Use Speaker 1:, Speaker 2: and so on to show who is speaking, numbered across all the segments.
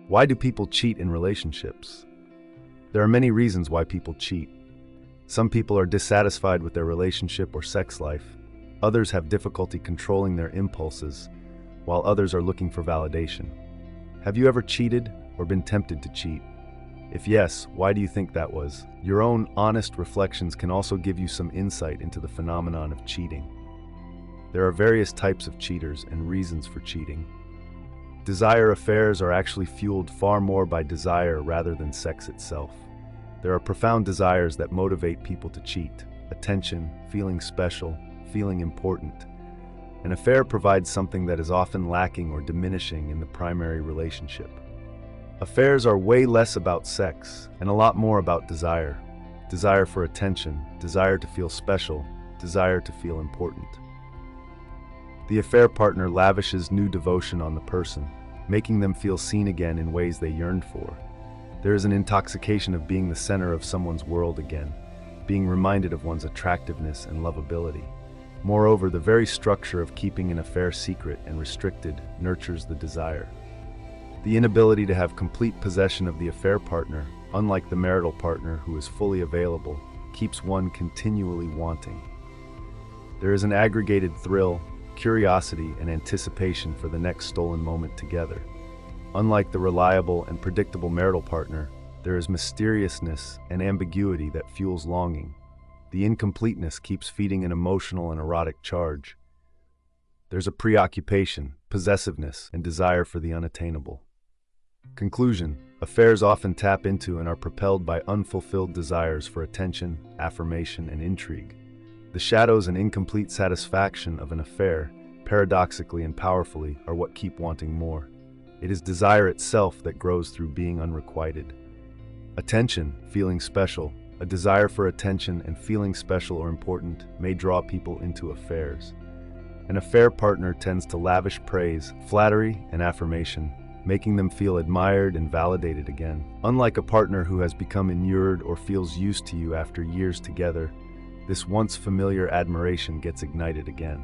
Speaker 1: Why do people cheat in relationships? There are many reasons why people cheat. Some people are dissatisfied with their relationship or sex life. Others have difficulty controlling their impulses, while others are looking for validation. Have you ever cheated or been tempted to cheat? If yes, why do you think that was? Your own honest reflections can also give you some insight into the phenomenon of cheating. There are various types of cheaters and reasons for cheating. Desire affairs are actually fueled far more by desire rather than sex itself. There are profound desires that motivate people to cheat: attention, feeling special, feeling important. An affair provides something that is often lacking or diminishing in the primary relationship. Affairs are way less about sex and a lot more about desire. Desire for attention, desire to feel special, desire to feel important. The affair partner lavishes new devotion on the person, making them feel seen again in ways they yearned for. There is an intoxication of being the center of someone's world again, being reminded of one's attractiveness and lovability. Moreover, the very structure of keeping an affair secret and restricted nurtures the desire. The inability to have complete possession of the affair partner, unlike the marital partner who is fully available, keeps one continually wanting. There is an aggregated thrill, curiosity, and anticipation for the next stolen moment together. Unlike the reliable and predictable marital partner, there is mysteriousness and ambiguity that fuels longing. The incompleteness keeps feeding an emotional and erotic charge. There's a preoccupation, possessiveness, and desire for the unattainable. Conclusion: affairs often tap into and are propelled by unfulfilled desires for attention, affirmation, and intrigue. The shadows and incomplete satisfaction of an affair, paradoxically and powerfully, are what keep wanting more. It is desire itself that grows through being unrequited. Attention, feeling special, a desire for attention and feeling special or important may draw people into affairs. An affair partner tends to lavish praise, flattery, and affirmation, making them feel admired and validated again. Unlike a partner who has become inured or feels used to you after years together, this once familiar admiration gets ignited again.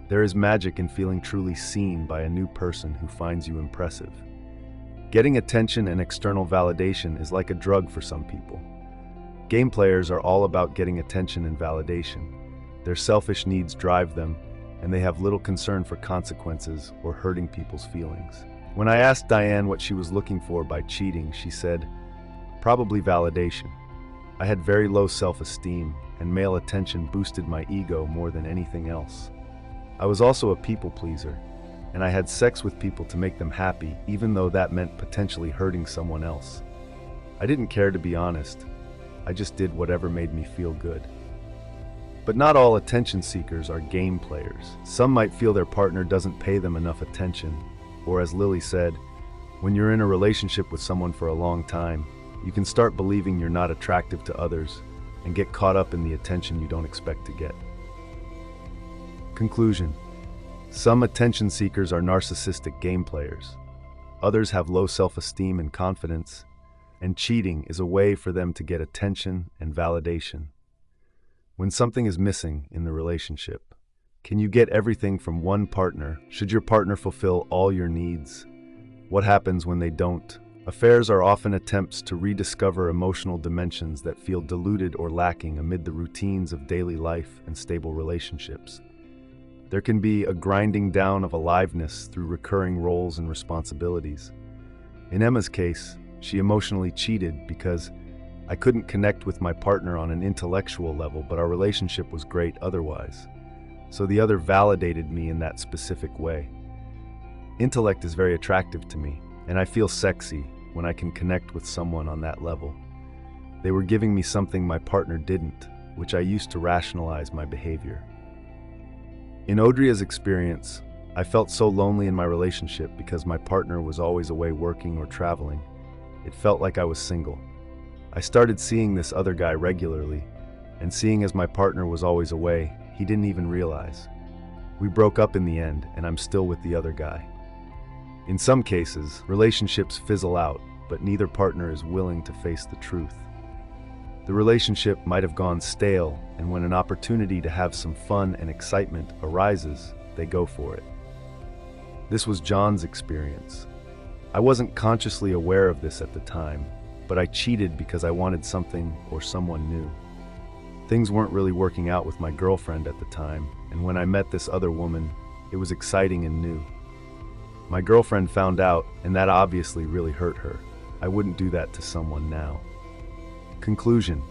Speaker 1: There is magic in feeling truly seen by a new person who finds you impressive. Getting attention and external validation is like a drug for some people. Game players are all about getting attention and validation. Their selfish needs drive them, and they have little concern for consequences or hurting people's feelings. When I asked Diane what she was looking for by cheating, she said, "Probably validation. I had very low self-esteem, and male attention boosted my ego more than anything else. I was also a people pleaser, and I had sex with people to make them happy, even though that meant potentially hurting someone else. I didn't care, to be honest. I just did whatever made me feel good." But not all attention seekers are game players. Some might feel their partner doesn't pay them enough attention, or as Lily said, when you're in a relationship with someone for a long time, you can start believing you're not attractive to others and get caught up in the attention you don't expect to get. Conclusion: some attention seekers are narcissistic game players. Others have low self-esteem and confidence, and cheating is a way for them to get attention and validation. When something is missing in the relationship, can you get everything from one partner? Should your partner fulfill all your needs? What happens when they don't? Affairs are often attempts to rediscover emotional dimensions that feel diluted or lacking amid the routines of daily life and stable relationships. There can be a grinding down of aliveness through recurring roles and responsibilities. In Emma's case, she emotionally cheated because I couldn't connect with my partner on an intellectual level, but our relationship was great otherwise. So the other validated me in that specific way. Intellect is very attractive to me, and I feel sexy when I can connect with someone on that level. They were giving me something my partner didn't, which I used to rationalize my behavior. In Audria's experience, I felt so lonely in my relationship because my partner was always away working or traveling. It felt like I was single. I started seeing this other guy regularly, and seeing as my partner was always away, he didn't even realize. We broke up in the end, and I'm still with the other guy. In some cases, relationships fizzle out, but neither partner is willing to face the truth. The relationship might have gone stale, and when an opportunity to have some fun and excitement arises, they go for it. This was John's experience. I wasn't consciously aware of this at the time, but I cheated because I wanted something or someone new. Things weren't really working out with my girlfriend at the time, and when I met this other woman, it was exciting and new. My girlfriend found out, and that obviously really hurt her. I wouldn't do that to someone now. Conclusion: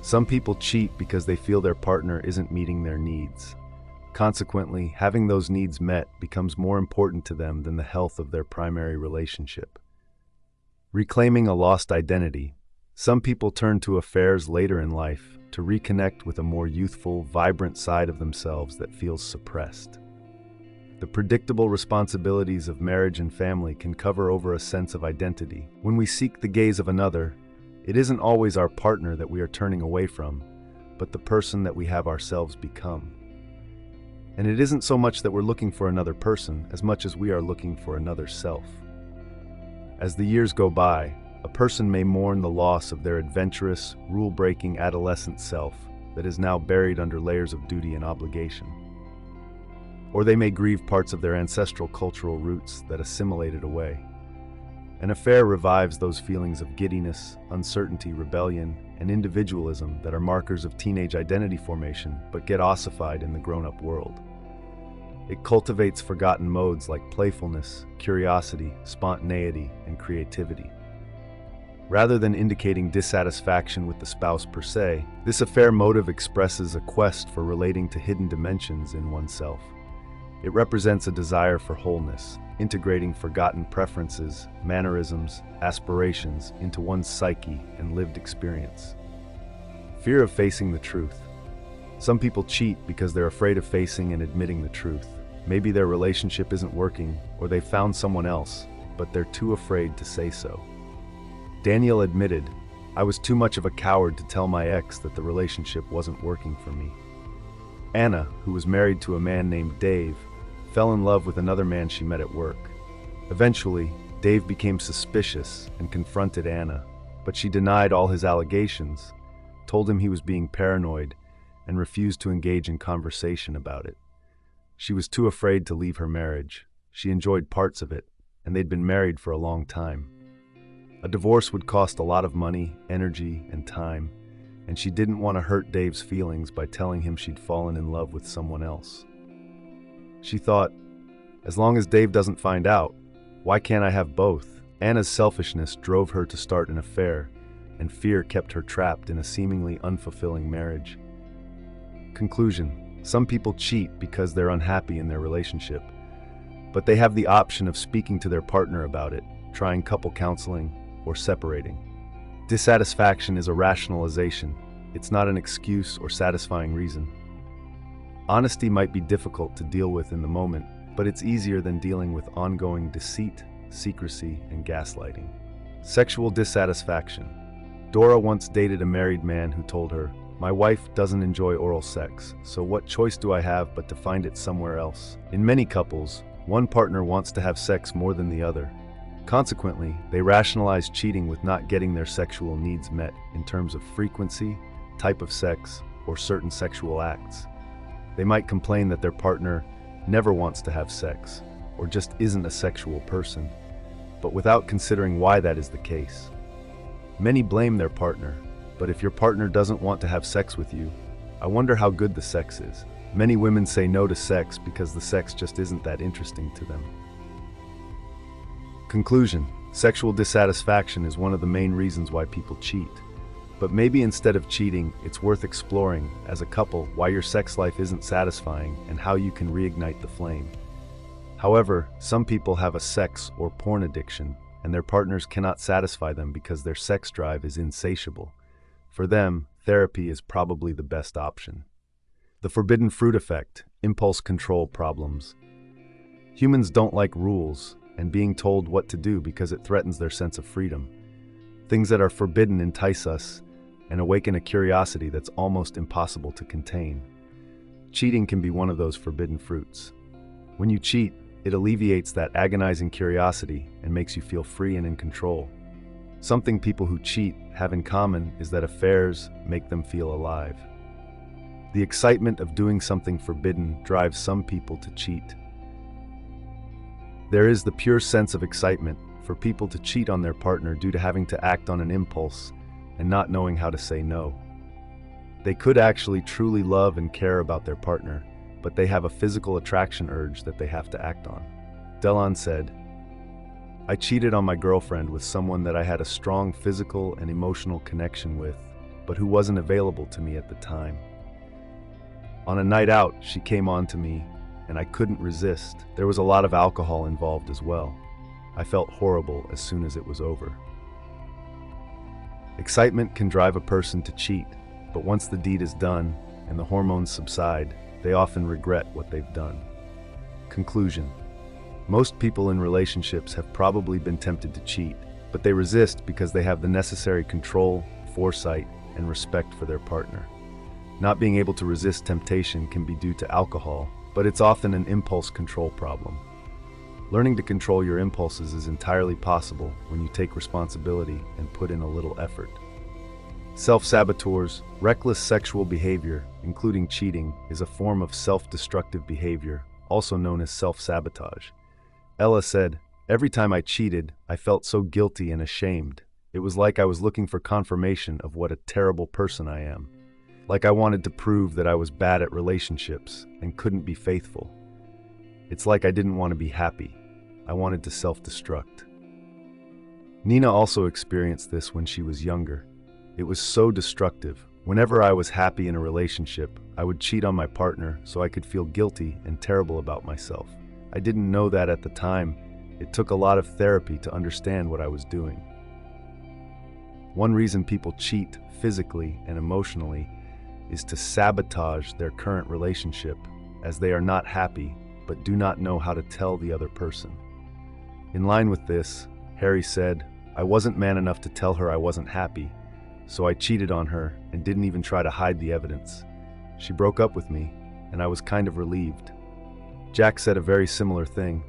Speaker 1: some people cheat because they feel their partner isn't meeting their needs. Consequently, having those needs met becomes more important to them than the health of their primary relationship. Reclaiming a lost identity: some people turn to affairs later in life to reconnect with a more youthful, vibrant side of themselves that feels suppressed. The predictable responsibilities of marriage and family can cover over a sense of identity. When we seek the gaze of another, it isn't always our partner that we are turning away from, but the person that we have ourselves become. And it isn't so much that we're looking for another person as much as we are looking for another self. As the years go by, a person may mourn the loss of their adventurous, rule-breaking adolescent self that is now buried under layers of duty and obligation. Or they may grieve parts of their ancestral cultural roots that assimilated away. An affair revives those feelings of giddiness, uncertainty, rebellion, and individualism that are markers of teenage identity formation but get ossified in the grown-up world. It cultivates forgotten modes like playfulness, curiosity, spontaneity, and creativity. Rather than indicating dissatisfaction with the spouse per se, this affair motive expresses a quest for relating to hidden dimensions in oneself. It represents a desire for wholeness, integrating forgotten preferences, mannerisms, aspirations into one's psyche and lived experience. Fear of facing the truth. Some people cheat because they're afraid of facing and admitting the truth. Maybe their relationship isn't working, or they found someone else, but they're too afraid to say so. Daniel admitted, "I was too much of a coward to tell my ex that the relationship wasn't working for me." Anna, who was married to a man named Dave, fell in love with another man she met at work. Eventually, Dave became suspicious and confronted Anna, but she denied all his allegations, told him he was being paranoid, and refused to engage in conversation about it. She was too afraid to leave her marriage. She enjoyed parts of it, and they'd been married for a long time. A divorce would cost a lot of money, energy, and time, and she didn't want to hurt Dave's feelings by telling him she'd fallen in love with someone else. She thought, as long as Dave doesn't find out, why can't I have both? Anna's selfishness drove her to start an affair, and fear kept her trapped in a seemingly unfulfilling marriage. Conclusion: some people cheat because they're unhappy in their relationship, but they have the option of speaking to their partner about it, trying couple counseling, or separating. Dissatisfaction is a rationalization. It's not an excuse or satisfying reason. Honesty might be difficult to deal with in the moment, but it's easier than dealing with ongoing deceit, secrecy, and gaslighting. Sexual dissatisfaction. Dora once dated a married man who told her, "My wife doesn't enjoy oral sex, so what choice do I have but to find it somewhere else?" In many couples, one partner wants to have sex more than the other. Consequently, they rationalize cheating with not getting their sexual needs met in terms of frequency, type of sex, or certain sexual acts. They might complain that their partner never wants to have sex, or just isn't a sexual person, but without considering why that is the case. Many blame their partner, but if your partner doesn't want to have sex with you, I wonder how good the sex is. Many women say no to sex because the sex just isn't that interesting to them. Conclusion: sexual dissatisfaction is one of the main reasons why people cheat. But maybe instead of cheating, it's worth exploring, as a couple, why your sex life isn't satisfying and how you can reignite the flame. However, some people have a sex or porn addiction, and their partners cannot satisfy them because their sex drive is insatiable. For them, therapy is probably the best option. The forbidden fruit effect, impulse control problems. Humans don't like rules and being told what to do because it threatens their sense of freedom. Things that are forbidden entice us and awaken a curiosity that's almost impossible to contain. Cheating can be one of those forbidden fruits. When you cheat, it alleviates that agonizing curiosity and makes you feel free and in control. Something people who cheat have in common is that affairs make them feel alive. The excitement of doing something forbidden drives some people to cheat. There is the pure sense of excitement, for people to cheat on their partner due to having to act on an impulse and not knowing how to say no. They could actually truly love and care about their partner, but they have a physical attraction urge that they have to act on. Delon said, "I cheated on my girlfriend with someone that I had a strong physical and emotional connection with, but who wasn't available to me at the time. On a night out, she came on to me, and I couldn't resist. There was a lot of alcohol involved as well. I felt horrible as soon as it was over." Excitement can drive a person to cheat, but once the deed is done and the hormones subside, they often regret what they've done. Conclusion: most people in relationships have probably been tempted to cheat, but they resist because they have the necessary control, foresight, and respect for their partner. Not being able to resist temptation can be due to alcohol, but it's often an impulse control problem. Learning to control your impulses is entirely possible when you take responsibility and put in a little effort. Self-saboteurs, reckless sexual behavior, including cheating, is a form of self-destructive behavior, also known as self-sabotage. Ella said, "Every time I cheated, I felt so guilty and ashamed. It was like I was looking for confirmation of what a terrible person I am. Like I wanted to prove that I was bad at relationships and couldn't be faithful. It's like I didn't want to be happy. I wanted to self-destruct." Nina also experienced this when she was younger. It was so destructive. Whenever I was happy in a relationship, I would cheat on my partner so I could feel guilty and terrible about myself. I didn't know that at the time. It took a lot of therapy to understand what I was doing. One reason people cheat physically and emotionally is to sabotage their current relationship, as they are not happy but do not know how to tell the other person. In line with this, Harry said, "I wasn't man enough to tell her I wasn't happy, so I cheated on her and didn't even try to hide the evidence. She broke up with me, and I was kind of relieved." Jack said a very similar thing.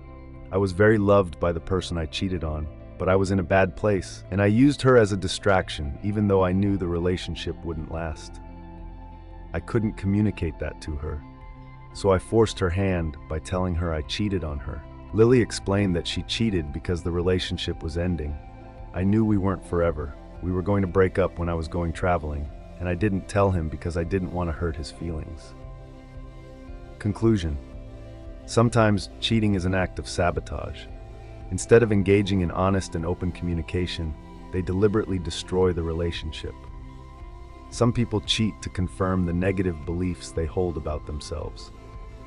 Speaker 1: "I was very loved by the person I cheated on, but I was in a bad place, and I used her as a distraction even though I knew the relationship wouldn't last. I couldn't communicate that to her, so I forced her hand by telling her I cheated on her." Lily explained that she cheated because the relationship was ending. "I knew we weren't forever. We were going to break up when I was going traveling, and I didn't tell him because I didn't want to hurt his feelings." Conclusion: sometimes cheating is an act of sabotage. Instead of engaging in honest and open communication, they deliberately destroy the relationship. Some people cheat to confirm the negative beliefs they hold about themselves.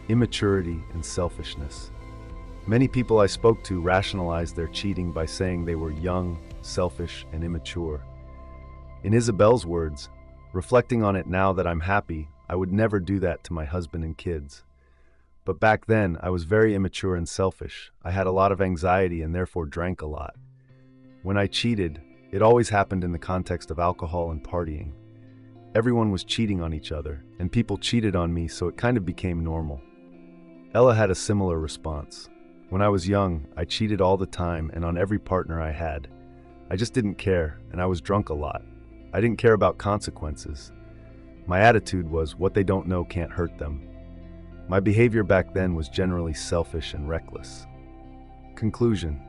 Speaker 1: Immaturity and selfishness. Many people I spoke to rationalized their cheating by saying they were young, selfish, and immature. In Isabel's words, "Reflecting on it now that I'm happy, I would never do that to my husband and kids. But back then, I was very immature and selfish. I had a lot of anxiety and therefore drank a lot. When I cheated, it always happened in the context of alcohol and partying. Everyone was cheating on each other, and people cheated on me, so it kind of became normal." Ella had a similar response. "When I was young, I cheated all the time and on every partner I had. I just didn't care, and I was drunk a lot. I didn't care about consequences. My attitude was, what they don't know can't hurt them. My behavior back then was generally selfish and reckless." Conclusion: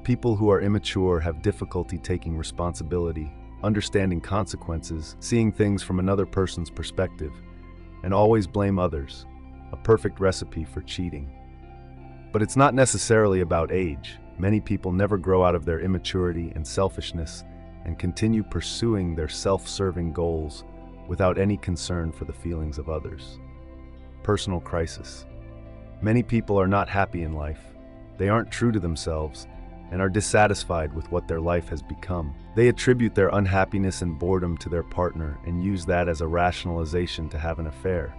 Speaker 1: people who are immature have difficulty taking responsibility, understanding consequences, seeing things from another person's perspective, and always blame others. A perfect recipe for cheating. But it's not necessarily about age. Many people never grow out of their immaturity and selfishness and continue pursuing their self-serving goals without any concern for the feelings of others. Personal crisis. Many people are not happy in life. They aren't true to themselves and are dissatisfied with what their life has become. They attribute their unhappiness and boredom to their partner and use that as a rationalization to have an affair.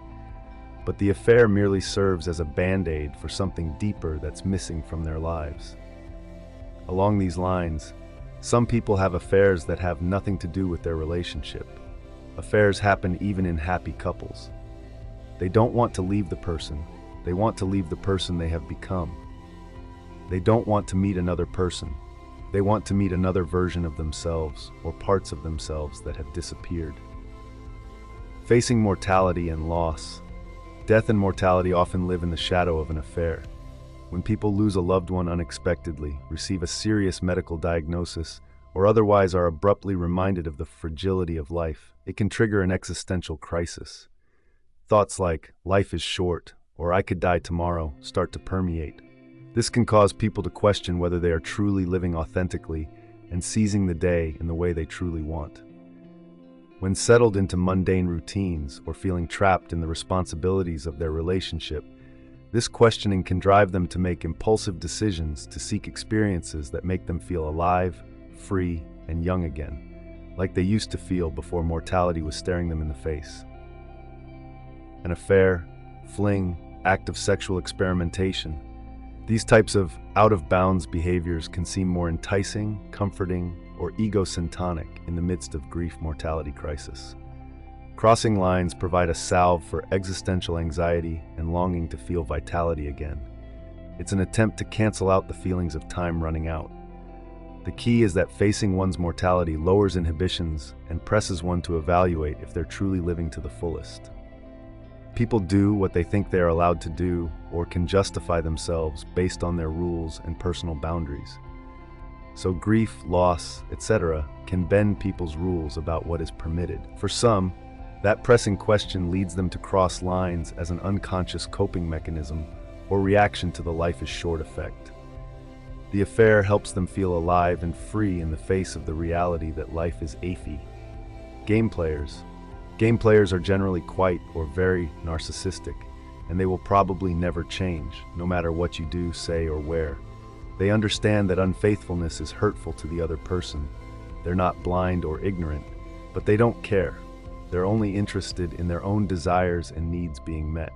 Speaker 1: But the affair merely serves as a band-aid for something deeper that's missing from their lives. Along these lines, some people have affairs that have nothing to do with their relationship. Affairs happen even in happy couples. They don't want to leave the person. They want to leave the person they have become. They don't want to meet another person. They want to meet another version of themselves or parts of themselves that have disappeared. Facing mortality and loss. Death and mortality often live in the shadow of an affair. When people lose a loved one unexpectedly, receive a serious medical diagnosis, or otherwise are abruptly reminded of the fragility of life, it can trigger an existential crisis. Thoughts like, life is short, or I could die tomorrow, start to permeate. This can cause people to question whether they are truly living authentically and seizing the day in the way they truly want. When settled into mundane routines or feeling trapped in the responsibilities of their relationship, this questioning can drive them to make impulsive decisions to seek experiences that make them feel alive, free, and young again, like they used to feel before mortality was staring them in the face. An affair, fling, act of sexual experimentation. These types of out-of-bounds behaviors can seem more enticing, comforting, or egocentric in the midst of grief-mortality crisis. Crossing lines provide a salve for existential anxiety and longing to feel vitality again. It's an attempt to cancel out the feelings of time running out. The key is that facing one's mortality lowers inhibitions and presses one to evaluate if they're truly living to the fullest. People do what they think they are allowed to do or can justify themselves based on their rules and personal boundaries. So grief, loss, etc. can bend people's rules about what is permitted. For some, that pressing question leads them to cross lines as an unconscious coping mechanism or reaction to the life is short effect. The affair helps them feel alive and free in the face of the reality that life is aphy. Game players are generally quite or very narcissistic, and they will probably never change, no matter what you do, say, or wear. They understand that unfaithfulness is hurtful to the other person. They're not blind or ignorant, but they don't care. They're only interested in their own desires and needs being met.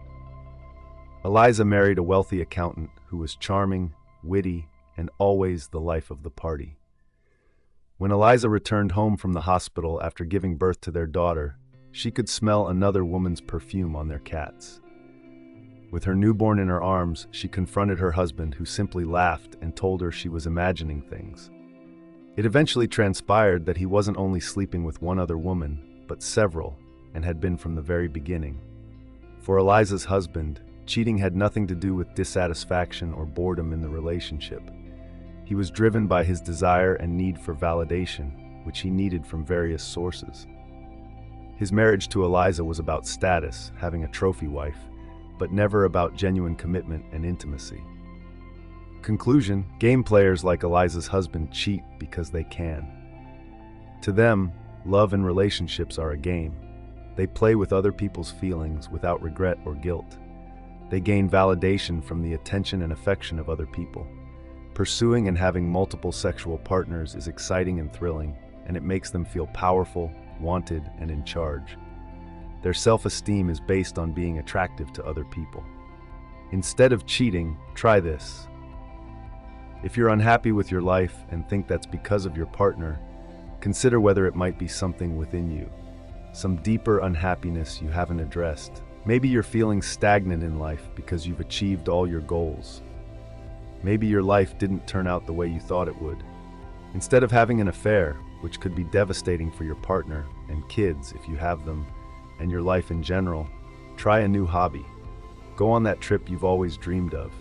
Speaker 1: Eliza married a wealthy accountant who was charming, witty, and always the life of the party. When Eliza returned home from the hospital after giving birth to their daughter, she could smell another woman's perfume on their cats. With her newborn in her arms, she confronted her husband, who simply laughed and told her she was imagining things. It eventually transpired that he wasn't only sleeping with one other woman, but several, and had been from the very beginning. For Eliza's husband, cheating had nothing to do with dissatisfaction or boredom in the relationship. He was driven by his desire and need for validation, which he needed from various sources. His marriage to Eliza was about status, having a trophy wife, but never about genuine commitment and intimacy. Conclusion: game players like Eliza's husband cheat because they can. To them, love and relationships are a game. They play with other people's feelings without regret or guilt. They gain validation from the attention and affection of other people. Pursuing and having multiple sexual partners is exciting and thrilling, and it makes them feel powerful, wanted, and in charge. Their self-esteem is based on being attractive to other people. Instead of cheating, try this. If you're unhappy with your life and think that's because of your partner, consider whether it might be something within you, some deeper unhappiness you haven't addressed. Maybe you're feeling stagnant in life because you've achieved all your goals. Maybe your life didn't turn out the way you thought it would. Instead of having an affair, which could be devastating for your partner and kids if you have them, and your life in general, try a new hobby. Go on that trip you've always dreamed of.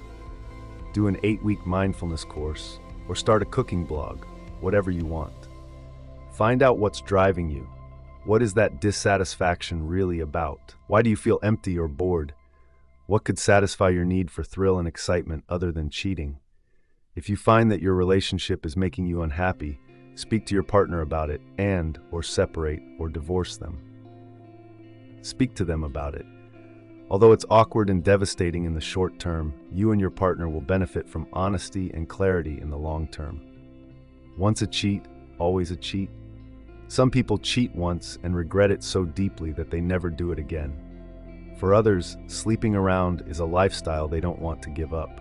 Speaker 1: Do an 8-week mindfulness course, or start a cooking blog, whatever you want. Find out what's driving you. What is that dissatisfaction really about? Why do you feel empty or bored? What could satisfy your need for thrill and excitement other than cheating? If you find that your relationship is making you unhappy, speak to your partner about it or separate or divorce them. Speak to them about it. Although it's awkward and devastating in the short term, you and your partner will benefit from honesty and clarity in the long term. Once a cheat, always a cheat. Some people cheat once and regret it so deeply that they never do it again. For others, sleeping around is a lifestyle they don't want to give up.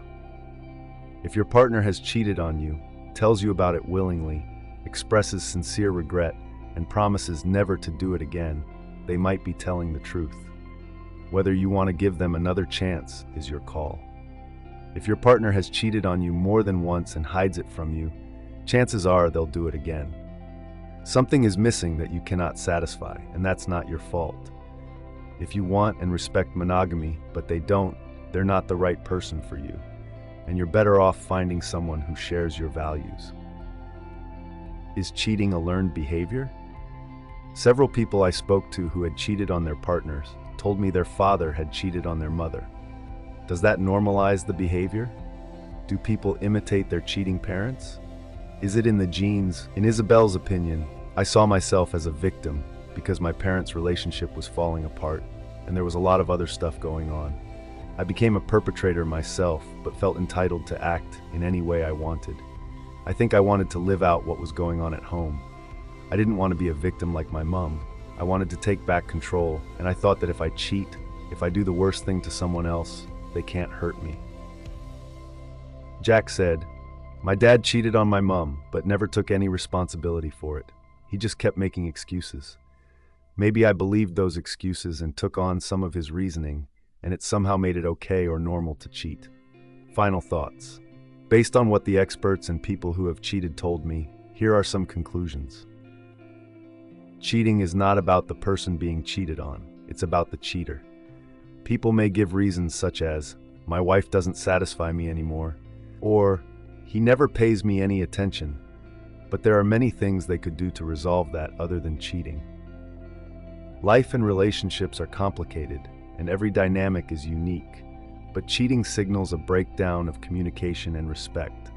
Speaker 1: If your partner has cheated on you, tells you about it willingly, expresses sincere regret, and promises never to do it again, they might be telling the truth. Whether you want to give them another chance is your call. If your partner has cheated on you more than once and hides it from you, chances are they'll do it again. Something is missing that you cannot satisfy, and that's not your fault. If you want and respect monogamy, but they don't, they're not the right person for you. and you're better off finding someone who shares your values. Is cheating a learned behavior? Several people I spoke to who had cheated on their partners told me their father had cheated on their mother. Does that normalize the behavior? Do people imitate their cheating parents? Is it in the genes? In Isabel's opinion, I saw myself as a victim because my parents' relationship was falling apart and there was a lot of other stuff going on. I became a perpetrator myself, but felt entitled to act in any way I wanted. I think I wanted to live out what was going on at home. I didn't want to be a victim like my mom. I wanted to take back control, and I thought that if I cheat, if I do the worst thing to someone else, they can't hurt me. Jack said, "My dad cheated on my mom, but never took any responsibility for it. He just kept making excuses. Maybe I believed those excuses and took on some of his reasoning, and it somehow made it okay or normal to cheat." Final thoughts. Based on what the experts and people who have cheated told me, here are some conclusions. Cheating is not about the person being cheated on, it's about the cheater. People may give reasons such as, "My wife doesn't satisfy me anymore," or "He never pays me any attention," but there are many things they could do to resolve that other than cheating. Life and relationships are complicated, and every dynamic is unique, but cheating signals a breakdown of communication and respect.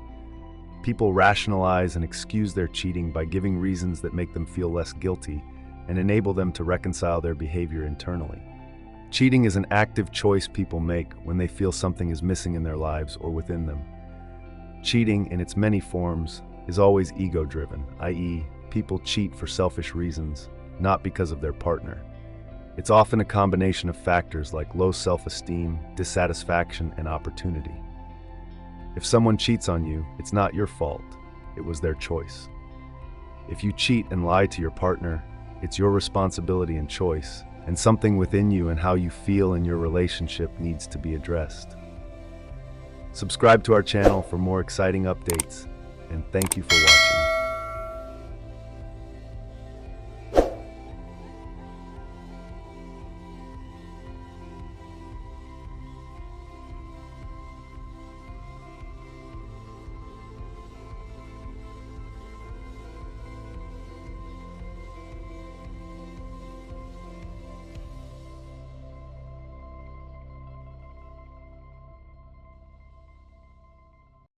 Speaker 1: People rationalize and excuse their cheating by giving reasons that make them feel less guilty and enable them to reconcile their behavior internally. Cheating is an active choice people make when they feel something is missing in their lives or within them. Cheating, in its many forms, is always ego-driven, i.e., people cheat for selfish reasons, not because of their partner. It's often a combination of factors like low self-esteem, dissatisfaction, and opportunity. If someone cheats on you, it's not your fault. It was their choice. If you cheat and lie to your partner, it's your responsibility and choice, and something within you and how you feel in your relationship needs to be addressed. Subscribe to our channel for more exciting updates, and thank you for watching.